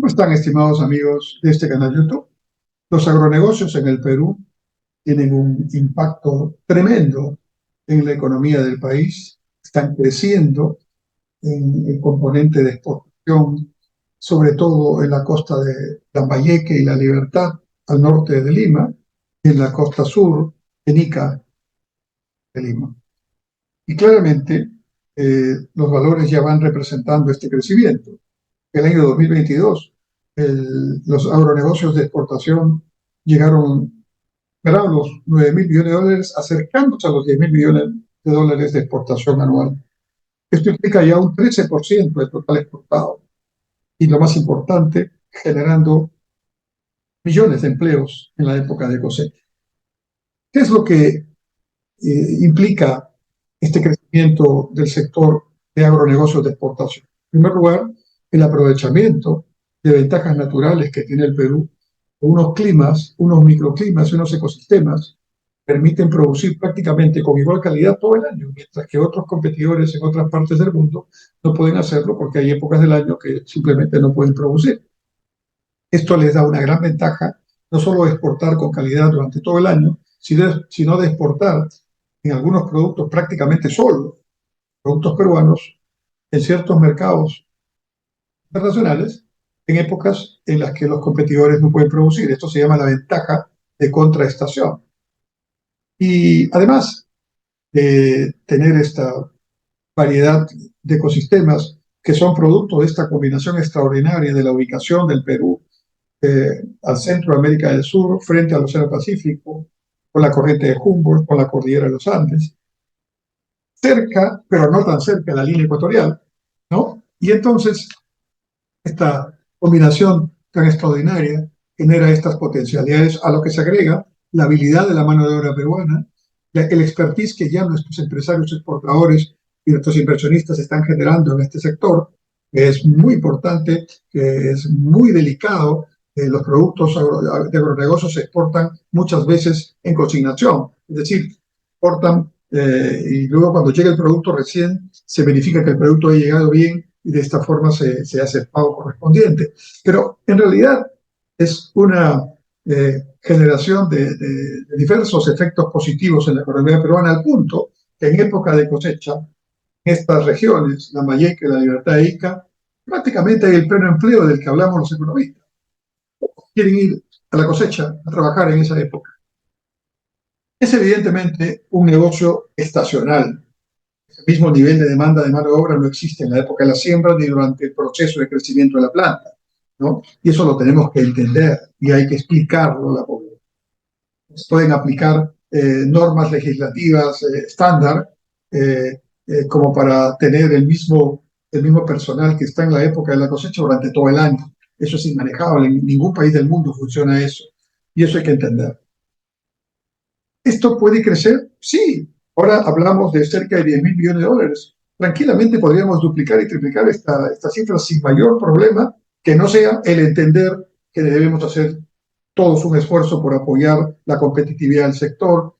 ¿Cómo están, estimados amigos de este canal YouTube? Los agronegocios en el Perú tienen un impacto tremendo en la economía del país, están creciendo en el componente de exportación, sobre todo en la costa de Lambayeque y La Libertad, al norte de Lima, y en la costa sur, en Ica de Lima. Y claramente los valores ya van representando este crecimiento. El año 2022, los agronegocios de exportación llegaron a los 9.000 millones de dólares, acercándose a los 10.000 millones de dólares de exportación anual. Esto implica ya un 13% del total exportado y, lo más importante, generando millones de empleos en la época de cosecha. ¿Qué es lo que implica este crecimiento del sector de agronegocios de exportación? En primer lugar, el aprovechamiento de ventajas naturales que tiene el Perú, unos climas, unos microclimas y unos ecosistemas permiten producir prácticamente con igual calidad todo el año, mientras que otros competidores en otras partes del mundo no pueden hacerlo porque hay épocas del año que simplemente no pueden producir. Esto les da una gran ventaja, no solo de exportar con calidad durante todo el año, sino de exportar en algunos productos prácticamente solo, productos peruanos, en ciertos mercados internacionales, en épocas en las que los competidores no pueden producir. Esto se llama la ventaja de contraestación. Y además de tener esta variedad de ecosistemas que son producto de esta combinación extraordinaria de la ubicación del Perú al centro de América del Sur, frente al Océano Pacífico, con la corriente de Humboldt, con la cordillera de los Andes, cerca, pero no tan cerca de la línea ecuatorial, ¿no? Y entonces esta combinación tan extraordinaria genera estas potencialidades, a lo que se agrega la habilidad de la mano de obra peruana, el expertise que ya nuestros empresarios exportadores y nuestros inversionistas están generando en este sector, que es muy importante, que es muy delicado. Los productos de agronegocios se exportan muchas veces en consignación, es decir, exportan y luego cuando llega el producto recién se verifica que el producto ha llegado bien y de esta forma se hace el pago correspondiente. Pero en realidad es una generación de diversos efectos positivos en la economía peruana, al punto que en época de cosecha, en estas regiones, la Lambayeque, La Libertad de Ica, prácticamente hay el pleno empleo del que hablamos los economistas. Quieren ir a la cosecha a trabajar en esa época. Es evidentemente un negocio estacional. El mismo nivel de demanda de mano de obra no existe en la época de la siembra ni durante el proceso de crecimiento de la planta, ¿no? Y eso lo tenemos que entender y hay que explicarlo a la población. Pueden aplicar normas legislativas estándar como para tener el mismo personal que está en la época de la cosecha durante todo el año. Eso es inmanejable, en ningún país del mundo funciona eso. Y eso hay que entender. ¿Esto puede crecer? Sí. Ahora hablamos de cerca de 10.000 millones de dólares. Tranquilamente podríamos duplicar y triplicar esta cifra sin mayor problema, que no sea el entender que debemos hacer todos un esfuerzo por apoyar la competitividad del sector,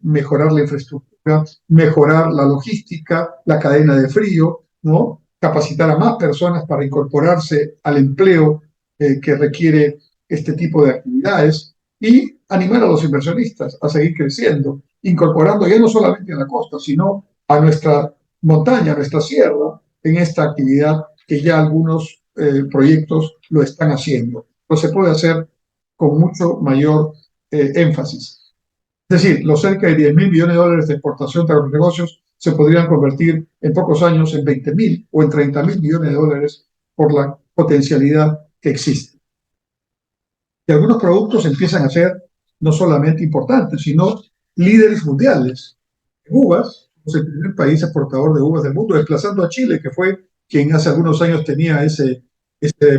mejorar la infraestructura, mejorar la logística, la cadena de frío, ¿no? Capacitar a más personas para incorporarse al empleo que requiere este tipo de actividades y animar a los inversionistas a seguir creciendo, incorporando ya no solamente a la costa, sino a nuestra montaña, a nuestra sierra, en esta actividad que ya algunos proyectos lo están haciendo. No se puede hacer con mucho mayor énfasis. Es decir, los cerca de 10.000 millones de dólares de exportación de agronegocios se podrían convertir en pocos años en 20.000 o en 30.000 millones de dólares por la potencialidad que existe. Y algunos productos empiezan a ser no solamente importantes, sino líderes mundiales. En uvas, somos el primer país exportador de uvas del mundo, desplazando a Chile, que fue quien hace algunos años tenía ese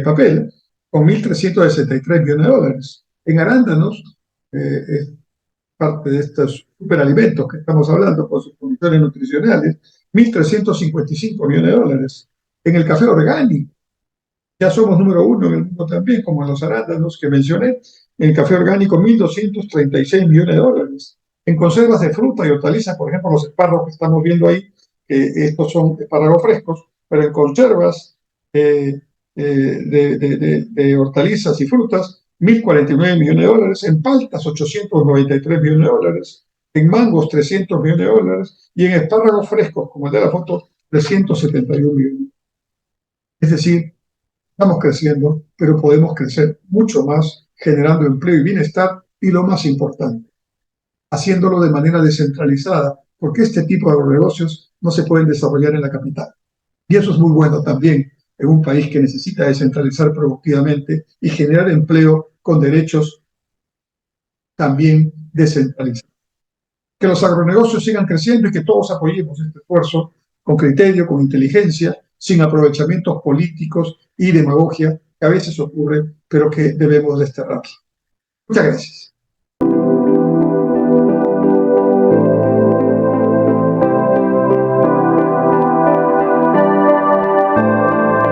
papel, con 1.363 millones de dólares. En arándanos, es parte de estos superalimentos que estamos hablando por sus condiciones nutricionales, 1.355 millones de dólares. En el café orgánico, ya somos número uno en el mundo también, como en los arándanos que mencioné. En el café orgánico, 1.236 millones de dólares. En conservas de fruta y hortalizas, por ejemplo, los espárragos que estamos viendo ahí, estos son espárragos frescos, pero en conservas de hortalizas y frutas, 1.049 millones de dólares, en paltas 893 millones de dólares, en mangos 300 millones de dólares y en espárragos frescos, como el de la foto, 371 millones. Es decir, estamos creciendo, pero podemos crecer mucho más, generando empleo y bienestar y lo más importante, haciéndolo de manera descentralizada, porque este tipo de agronegocios no se pueden desarrollar en la capital. Y eso es muy bueno también en un país que necesita descentralizar productivamente y generar empleo con derechos también descentralizados. Que los agronegocios sigan creciendo y que todos apoyemos este esfuerzo con criterio, con inteligencia, sin aprovechamientos políticos y demagogia que a veces ocurre, pero que debemos desterrar. Muchas gracias.